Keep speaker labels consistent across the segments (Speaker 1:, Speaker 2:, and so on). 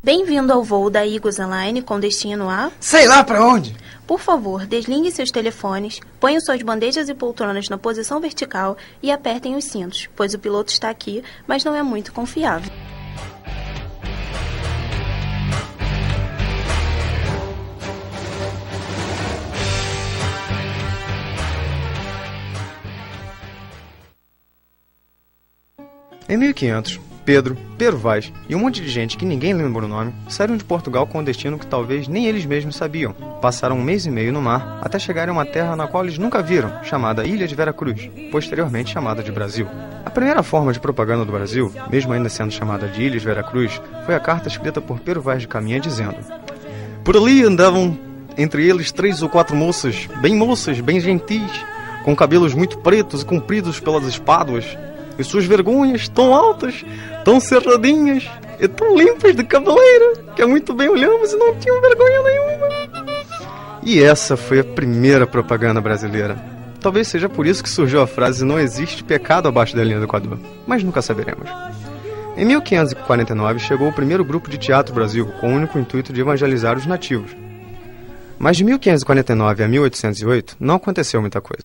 Speaker 1: Bem-vindo ao voo da Igos Airline com destino a...
Speaker 2: Sei lá pra onde!
Speaker 1: Por favor, desliguem seus telefones, ponham suas bandejas e poltronas na posição vertical e apertem os cintos, pois o piloto está aqui, mas não é muito confiável.
Speaker 2: Em 1500, Pedro Vaz e um monte de gente que ninguém lembra o nome saíram de Portugal com um destino que talvez nem eles mesmos sabiam. Passaram 1 mês e meio no mar até chegarem a uma terra na qual eles nunca viram, chamada Ilha de Veracruz, posteriormente chamada de Brasil. A primeira forma de propaganda do Brasil, mesmo ainda sendo chamada de Ilha de Veracruz, foi a carta escrita por Pedro Vaz de Caminha dizendo: por ali andavam entre eles 3 ou 4 moças, bem gentis, com cabelos muito pretos e compridos pelas espáduas, e suas vergonhas tão altas, tão cerradinhas e tão limpas de cabeleira, que muito bem olhamos e não tinham vergonha nenhuma. E essa foi a primeira propaganda brasileira. Talvez seja por isso que surgiu a frase "não existe pecado abaixo da linha do Equador", mas nunca saberemos. Em 1549 chegou o primeiro grupo de teatro Brasil, com o único intuito de evangelizar os nativos. Mas de 1549 a 1808 não aconteceu muita coisa.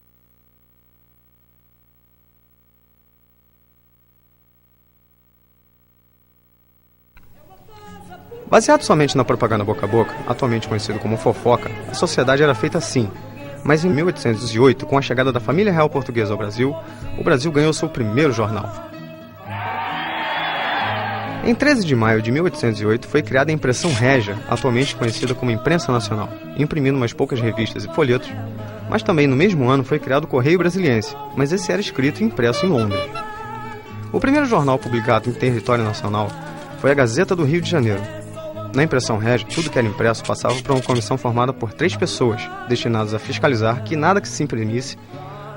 Speaker 2: Baseado somente na propaganda boca a boca, atualmente conhecido como fofoca, a sociedade era feita assim. Mas em 1808, com a chegada da família real portuguesa ao Brasil, o Brasil ganhou seu primeiro jornal. Em 13 de maio de 1808 foi criada a Impressão Régia, atualmente conhecida como Imprensa Nacional, imprimindo umas poucas revistas e folhetos, mas também no mesmo ano foi criado o Correio Brasiliense, mas esse era escrito e impresso em Londres. O primeiro jornal publicado em território nacional foi a Gazeta do Rio de Janeiro. Na Impressão Régia, tudo que era impresso passava por uma comissão formada por 3 pessoas, destinadas a fiscalizar que nada que se imprimisse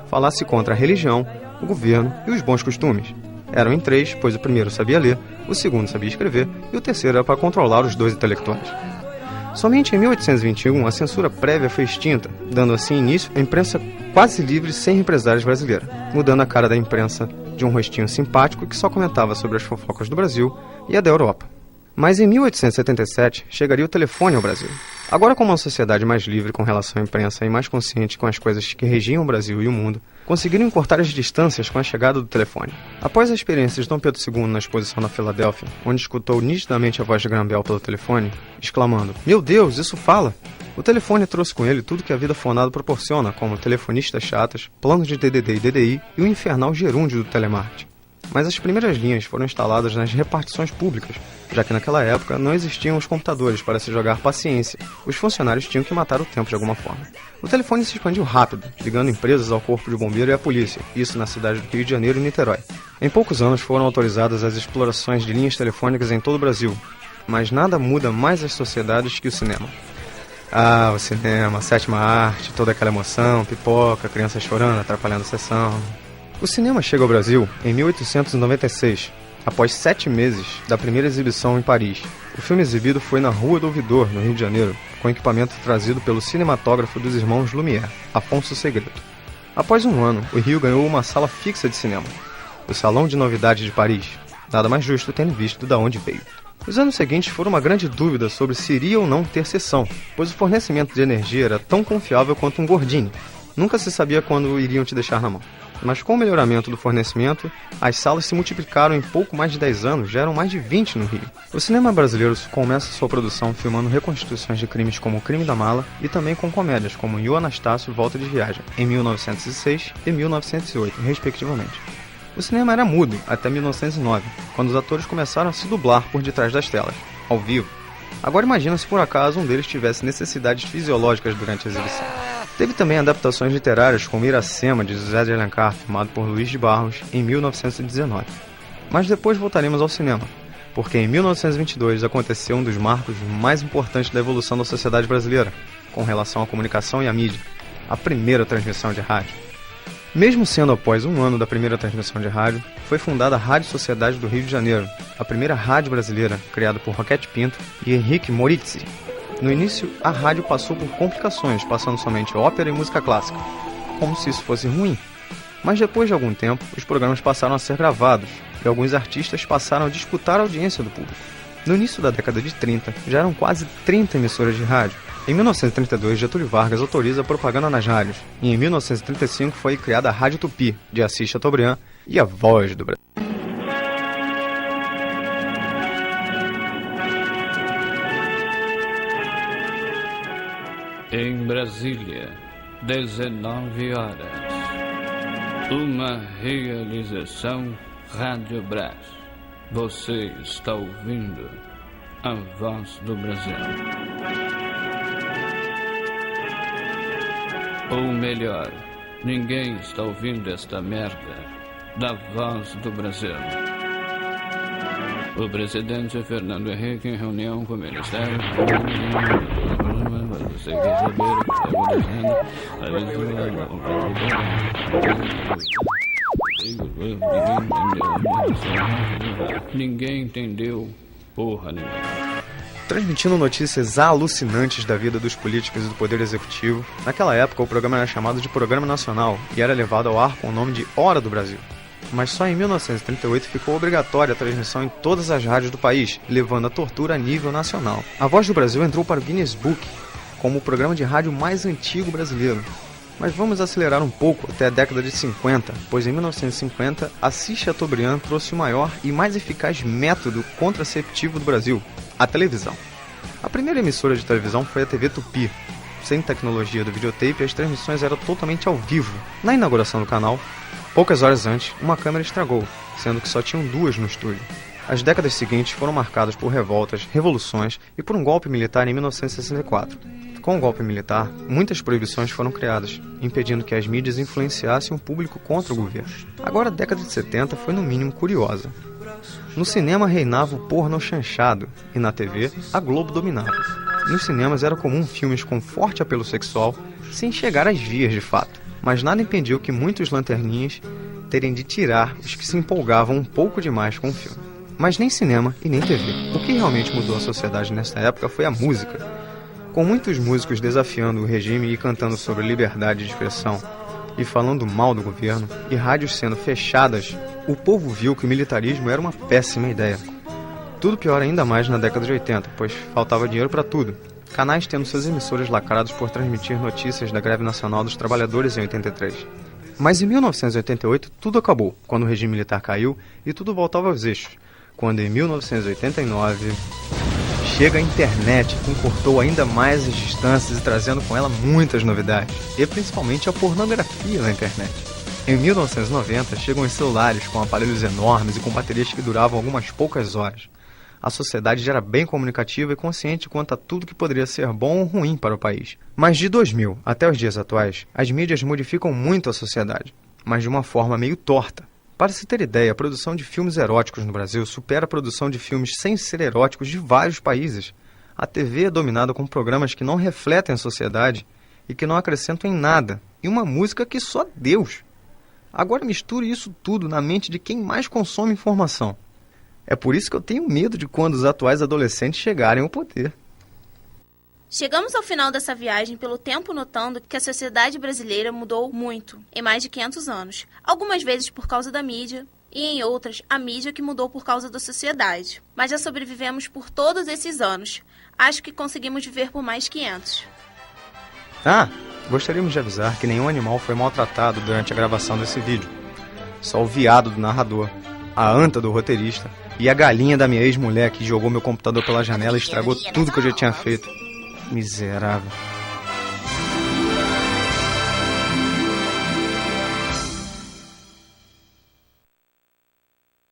Speaker 2: falasse contra a religião, o governo e os bons costumes. Eram em 3, pois o primeiro sabia ler, o segundo sabia escrever e o terceiro era para controlar os 2 intelectuais. Somente em 1821 a censura prévia foi extinta, dando assim início à imprensa quase livre sem represárias brasileira, mudando a cara da imprensa de um rostinho simpático que só comentava sobre as fofocas do Brasil e a da Europa. Mas em 1877 chegaria o telefone ao Brasil. Agora, como uma sociedade mais livre com relação à imprensa e mais consciente com as coisas que regiam o Brasil e o mundo, conseguiram encurtar as distâncias com a chegada do telefone. Após a experiência de Dom Pedro II na exposição na Filadélfia, onde escutou nitidamente a voz de Graham-Bell pelo telefone, exclamando: "Meu Deus, isso fala!", o telefone trouxe com ele tudo que a vida fonada proporciona, como telefonistas chatas, planos de DDD e DDI e o infernal gerúndio do telemarketing. Mas as primeiras linhas foram instaladas nas repartições públicas, já que naquela época não existiam os computadores para se jogar paciência. Os funcionários tinham que matar o tempo de alguma forma. O telefone se expandiu rápido, ligando empresas ao corpo de bombeiro e à polícia, isso na cidade do Rio de Janeiro e Niterói. Em poucos anos foram autorizadas as explorações de linhas telefônicas em todo o Brasil, mas nada muda mais as sociedades que o cinema. Ah, o cinema, a sétima arte, toda aquela emoção, pipoca, criança chorando, atrapalhando a sessão. O cinema chega ao Brasil em 1896, após 7 meses da primeira exibição em Paris. O filme exibido foi na Rua do Ouvidor, no Rio de Janeiro, com equipamento trazido pelo cinematógrafo dos irmãos Lumière, Afonso Segredo. Após um ano, o Rio ganhou uma sala fixa de cinema, o Salão de Novidades de Paris. Nada mais justo tendo visto de onde veio. Os anos seguintes foram uma grande dúvida sobre se iria ou não ter sessão, pois o fornecimento de energia era tão confiável quanto um Gordini. Nunca se sabia quando iriam te deixar na mão. Mas com o melhoramento do fornecimento, as salas se multiplicaram em pouco mais de 10 anos, já eram mais de 20 no Rio. O cinema brasileiro começa sua produção filmando reconstituições de crimes como O Crime da Mala e também com comédias como Io Anastácio Volta de Viagem, em 1906 e 1908, respectivamente. O cinema era mudo até 1909, quando os atores começaram a se dublar por detrás das telas, ao vivo. Agora imagina se por acaso um deles tivesse necessidades fisiológicas durante a exibição. Teve também adaptações literárias como Iracema, de José de Alencar, filmado por Luiz de Barros, em 1919. Mas depois voltaremos ao cinema, porque em 1922 aconteceu um dos marcos mais importantes da evolução da sociedade brasileira, com relação à comunicação e à mídia, a primeira transmissão de rádio. Mesmo sendo após um ano da primeira transmissão de rádio, foi fundada a Rádio Sociedade do Rio de Janeiro, a primeira rádio brasileira, criada por Roquete Pinto e Henrique Morizzi. No início, a rádio passou por complicações, passando somente ópera e música clássica, como se isso fosse ruim. Mas depois de algum tempo, os programas passaram a ser gravados e alguns artistas passaram a disputar a audiência do público. No início da década de 30, já eram quase 30 emissoras de rádio. Em 1932, Getúlio Vargas autoriza a propaganda nas rádios, e em 1935 foi criada a Rádio Tupi, de Assis Chateaubriand, e a Voz do Brasil.
Speaker 3: Em Brasília, 19 horas. Uma realização Rádio Brás. Você está ouvindo a Voz do Brasil. Ou melhor, ninguém está ouvindo esta merda da Voz do Brasil. O presidente Fernando Henrique, em reunião com o Ministério... Você quer saber o que está acontecendo? Ninguém entendeu porra nenhuma.
Speaker 2: Transmitindo notícias alucinantes da vida dos políticos e do poder executivo, naquela época o programa era chamado de Programa Nacional e era levado ao ar com o nome de Hora do Brasil. Mas só em 1938 ficou obrigatória a transmissão em todas as rádios do país, levando a tortura a nível nacional. A Voz do Brasil entrou para o Guinness Book como o programa de rádio mais antigo brasileiro. Mas vamos acelerar um pouco até a década de 50, pois em 1950, Assis Chateaubriand trouxe o maior e mais eficaz método contraceptivo do Brasil, a televisão. A primeira emissora de televisão foi a TV Tupi. Sem tecnologia do videotape, as transmissões eram totalmente ao vivo. Na inauguração do canal, poucas horas antes, uma câmera estragou, sendo que só tinham duas no estúdio. As décadas seguintes foram marcadas por revoltas, revoluções e por um golpe militar em 1964. Com o golpe militar, muitas proibições foram criadas, impedindo que as mídias influenciassem o público contra o governo. Agora, a década de 70 foi no mínimo curiosa. No cinema reinava o porno chanchado, e na TV, a Globo dominava. Nos cinemas era comum filmes com forte apelo sexual, sem chegar às vias de fato. Mas nada impediu que muitos lanterninhas terem de tirar os que se empolgavam um pouco demais com o filme. Mas nem cinema e nem TV. O que realmente mudou a sociedade nessa época foi a música. Com muitos músicos desafiando o regime e cantando sobre liberdade de expressão e falando mal do governo, e rádios sendo fechadas, o povo viu que o militarismo era uma péssima ideia. Tudo pior ainda mais na década de 80, pois faltava dinheiro para tudo. Canais tendo suas emissoras lacrados por transmitir notícias da greve nacional dos trabalhadores em 83. Mas em 1988 tudo acabou, quando o regime militar caiu e tudo voltava aos eixos. Quando em 1989... chega a internet, que encurtou ainda mais as distâncias e trazendo com ela muitas novidades, e principalmente a pornografia na internet. Em 1990, chegam os celulares com aparelhos enormes e com baterias que duravam algumas poucas horas. A sociedade já era bem comunicativa e consciente quanto a tudo que poderia ser bom ou ruim para o país. Mas de 2000 até os dias atuais, as mídias modificam muito a sociedade, mas de uma forma meio torta. Para se ter ideia, a produção de filmes eróticos no Brasil supera a produção de filmes sem ser eróticos de vários países. A TV é dominada com programas que não refletem a sociedade e que não acrescentam em nada, e uma música que só Deus. Agora misture isso tudo na mente de quem mais consome informação. É por isso que eu tenho medo de quando os atuais adolescentes chegarem ao poder.
Speaker 1: Chegamos ao final dessa viagem pelo tempo notando que a sociedade brasileira mudou muito em mais de 500 anos. Algumas vezes por causa da mídia e em outras a mídia que mudou por causa da sociedade. Mas já sobrevivemos por todos esses anos. Acho que conseguimos viver por mais 500.
Speaker 2: Gostaríamos de avisar que nenhum animal foi maltratado durante a gravação desse vídeo. Só o veado do narrador, a anta do roteirista e a galinha da minha ex-mulher que jogou meu computador pela janela e estragou tudo que eu já tinha feito. Miserável.